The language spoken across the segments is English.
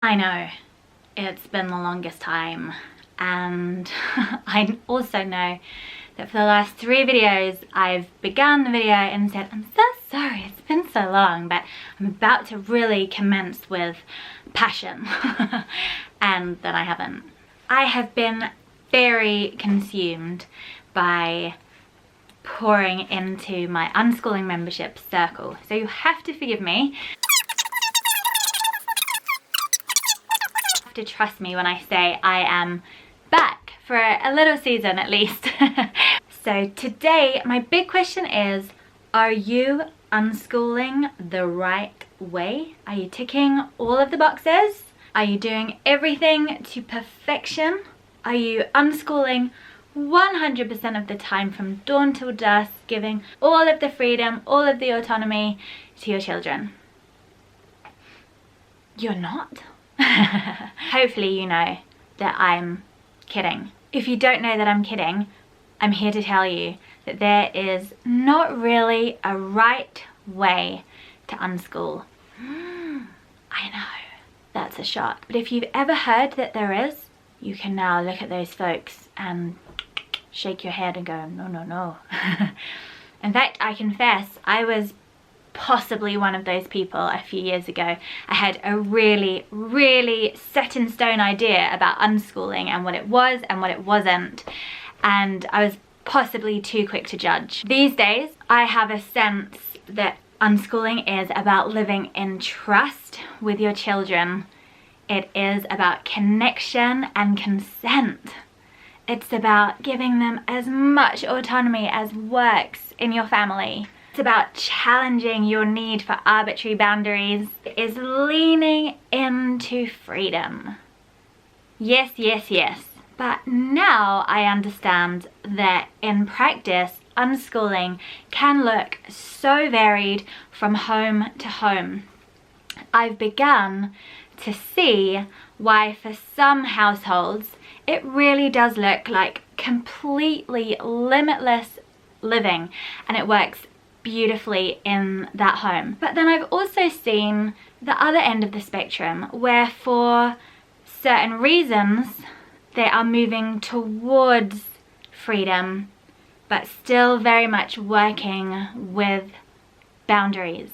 I know, it's been the longest time, and I also know that for the last 3 videos I've begun the video and said, I'm so sorry, it's been so long, but I'm about to really commence with passion, and then I haven't. I have been very consumed by pouring into my unschooling membership circle, so you have to forgive me. To trust me when I say I am back for a little season at least. So today my big question is, are you unschooling the right way? Are you ticking all of the boxes? Are you doing everything to perfection? Are you unschooling 100% of the time from dawn till dusk, giving all of the freedom, all of the autonomy to your children? You're not? Hopefully you know that I'm kidding. If you don't know that I'm kidding, I'm here to tell you that there is not really a right way to unschool. I know, that's a shock. But if you've ever heard that there is, you can now look at those folks and shake your head and go, no, no, no. In fact, I confess, I was possibly one of those people a few years ago. I had a really set in stone idea about unschooling and what it was and what it wasn't, and I was possibly too quick to judge. These days I have a sense that unschooling is about living in trust with your children. It is about connection and consent. It's about giving them as much autonomy as works in your family. It's about challenging your need for arbitrary boundaries. It is leaning into freedom. Yes, yes, yes. But now I understand that in practice, unschooling can look so varied from home to home. I've begun to see why for some households it really does look like completely limitless living, and it works beautifully in that home. But then I've also seen the other end of the spectrum where for certain reasons they are moving towards freedom but still very much working with boundaries.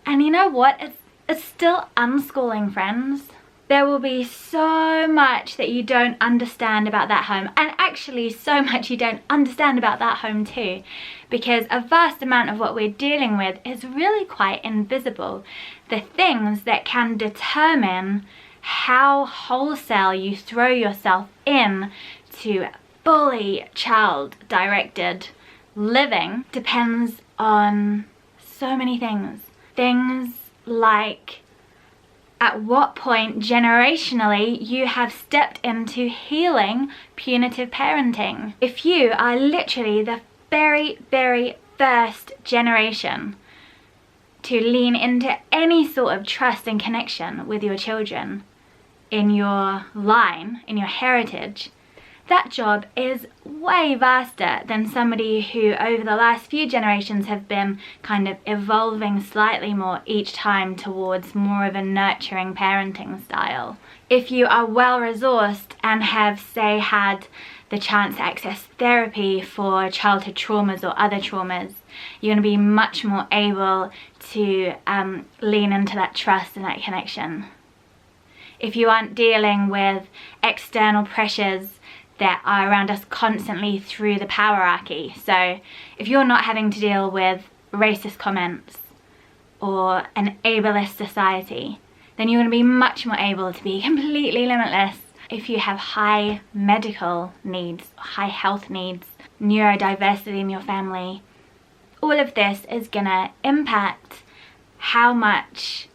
And you know what? It's still unschooling, friends. There will be so much that you don't understand about that home, and actually so much you don't understand about that home too, because a vast amount of what we're dealing with is really quite invisible. The things that can determine how wholesale you throw yourself in to fully child-directed living depends on so many things. Things like at what point generationally you have stepped into healing punitive parenting. If you are literally the very first generation to lean into any sort of trust and connection with your children in your line, in your heritage, that job is way vaster than somebody who over the last few generations have been kind of evolving slightly more each time towards more of a nurturing parenting style. If you are well resourced and have, say, had the chance to access therapy for childhood traumas or other traumas, you're going to be much more able to lean into that trust and that connection. If you aren't dealing with external pressures that are around us constantly through the powerarchy. So if you're not having to deal with racist comments or an ableist society, then you're going to be much more able to be completely limitless. If you have high medical needs, high health needs, neurodiversity in your family, all of this is going to impact how much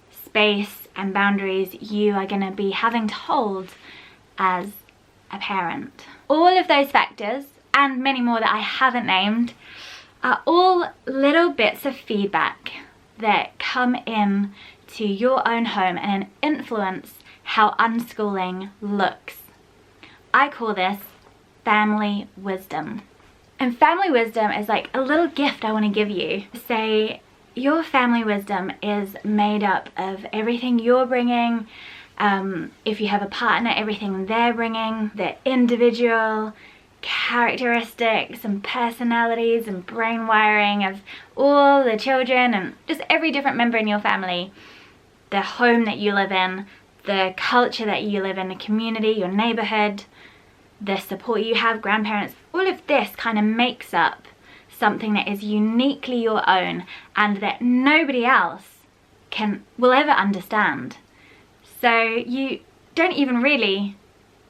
space and boundaries you are going to be having to hold as a parent. All of those factors, and many more that I haven't named, are all little bits of feedback that come in to your own home and influence how unschooling looks. I call this family wisdom. And family wisdom is like a little gift I want to give you. Say, your family wisdom is made up of everything you're bringing. If you have a partner, everything they're bringing, their individual characteristics and personalities and brain wiring of all the children and just every different member in your family, the home that you live in, the culture that you live in, the community, your neighborhood, the support you have, grandparents, all of this kind of makes up something that is uniquely your own and that nobody else will ever understand. So you don't even really,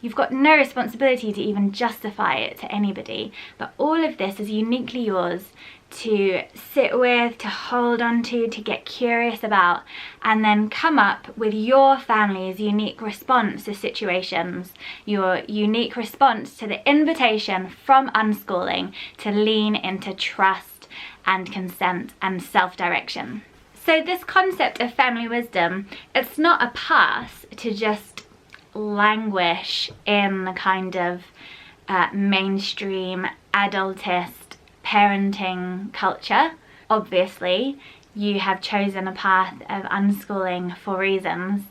you've got no responsibility to even justify it to anybody, but all of this is uniquely yours to sit with, to hold on to get curious about, and then come up with your family's unique response to situations, your unique response to the invitation from Unschooling to lean into trust and consent and self-direction. So this concept of family wisdom, it's not a pass to just languish in the kind of mainstream adultist parenting culture. Obviously, you have chosen a path of unschooling for reasons.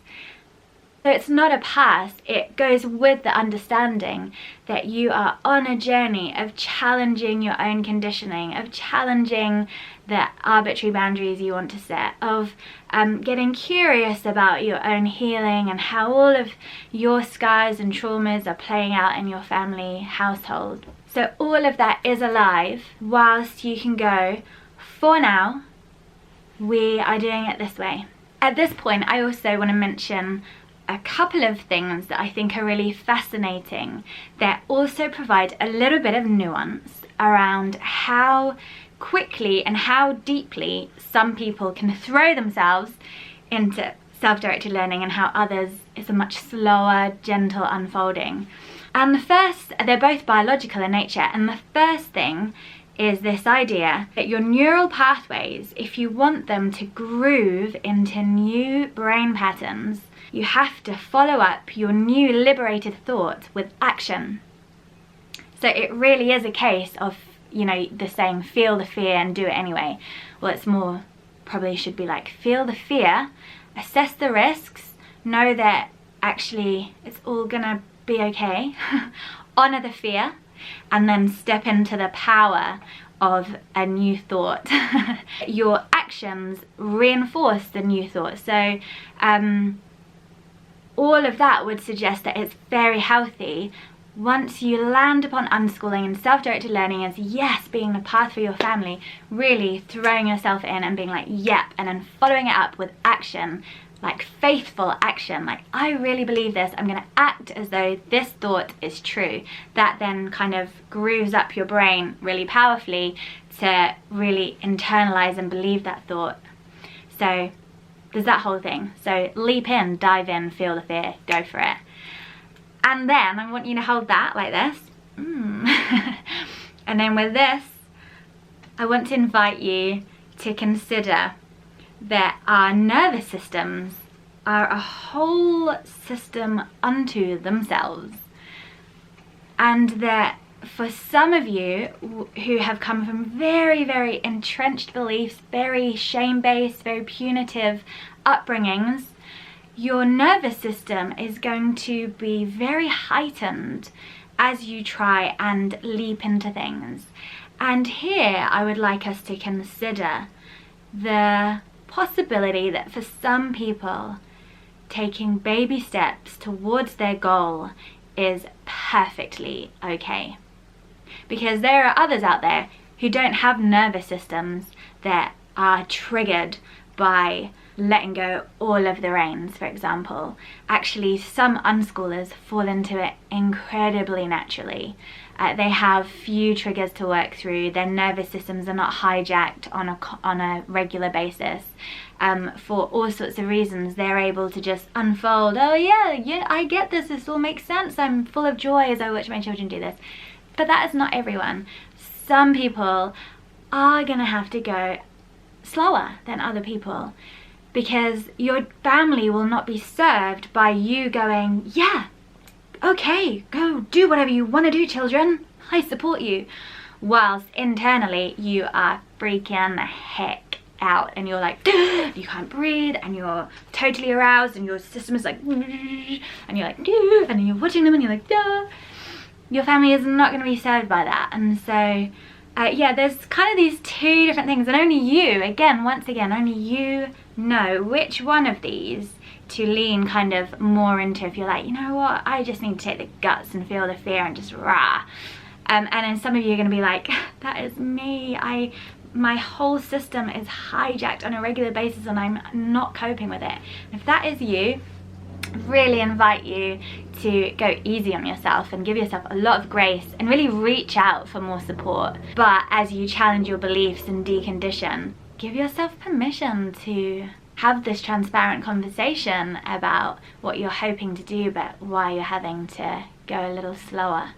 So it's not a pass, it goes with the understanding that you are on a journey of challenging your own conditioning, of challenging the arbitrary boundaries you want to set, of getting curious about your own healing and how all of your scars and traumas are playing out in your family household. So all of that is alive whilst you can go, for now, we are doing it this way. At this point, I also want to mention a couple of things that I think are really fascinating that also provide a little bit of nuance around how quickly and how deeply some people can throw themselves into self-directed learning and how others is a much slower, gentle unfolding. And the first, they're both biological in nature, and the first thing is this idea that your neural pathways, if you want them to groove into new brain patterns, you have to follow up your new liberated thought with action. So it really is a case of, you know, the saying, feel the fear and do it anyway. Well, it's more, probably should be like, feel the fear, assess the risks, know that actually it's all gonna be okay, honor the fear, and then step into the power of a new thought. Your actions reinforce the new thought. So all of that would suggest that it's very healthy once you land upon unschooling and self-directed learning as yes, being the path for your family, really throwing yourself in and being like, yep, and then following it up with action, like faithful action, like I really believe this, I'm gonna act as though this thought is true. That then kind of grooves up your brain really powerfully to really internalize and believe that thought. So there's that whole thing. So leap in, dive in, feel the fear, go for it. And then I want you to hold that like this. And then with this, I want to invite you to consider that our nervous systems are a whole system unto themselves, and that for some of you who have come from very, very entrenched beliefs, very shame-based, very punitive upbringings, your nervous system is going to be very heightened as you try and leap into things. And here I would like us to consider the possibility that for some people, taking baby steps towards their goal is perfectly okay. Because there are others out there who don't have nervous systems that are triggered by letting go all of the reins, for example. Actually, some unschoolers fall into it incredibly naturally. They have few triggers to work through. Their nervous systems are not hijacked on a regular basis. For all sorts of reasons, they're able to just unfold. Oh yeah, I get this. This all makes sense. I'm full of joy as I watch my children do this. But that is not everyone. Some people are gonna have to go slower than other people, because your family will not be served by you going, yeah, okay, go do whatever you want to do, children, I support you, whilst internally you are freaking the heck out and you're like, you can't breathe and you're totally aroused and your system is like, and you're like, and then you're watching them and you're like, your family is not going to be served by that. And so yeah, there's kind of these two different things, and only you, once again, only you know which one of these to lean kind of more into if you're like, you know what, I just need to take the guts and feel the fear and just rah. And then some of you are going to be like, that is me, my whole system is hijacked on a regular basis and I'm not coping with it. If that is you, really invite you to go easy on yourself and give yourself a lot of grace and really reach out for more support. But as you challenge your beliefs and decondition, give yourself permission to have this transparent conversation about what you're hoping to do but why you're having to go a little slower.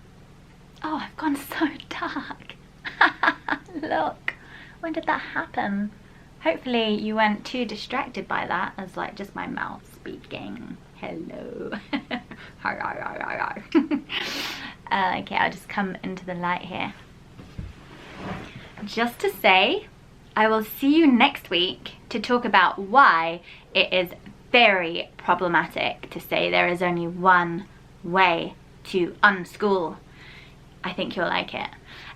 Oh, I've gone so dark. Look, when did that happen? Hopefully you weren't too distracted by that as like just my mouth speaking. Hello. Okay, I'll just come into the light here. Just to say, I will see you next week to talk about why it is very problematic to say there is only one way to unschool. I think you'll like it.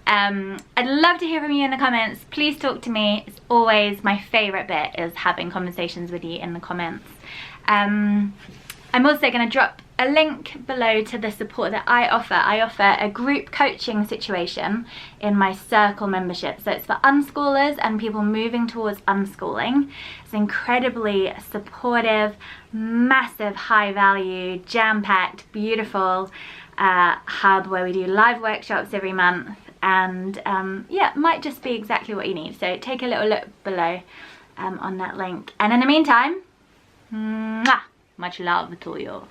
I'd love to hear from you in the comments. Please talk to me. It's always my favorite bit, is having conversations with you in the comments. I'm also going to drop a link below to the support that I offer. I offer a group coaching situation in my Circle membership. So it's for unschoolers and people moving towards unschooling. It's incredibly supportive, massive, high value, jam-packed, beautiful hub where we do live workshops every month. And yeah, it might just be exactly what you need. So take a little look below on that link. And in the meantime, mwah, much love to you.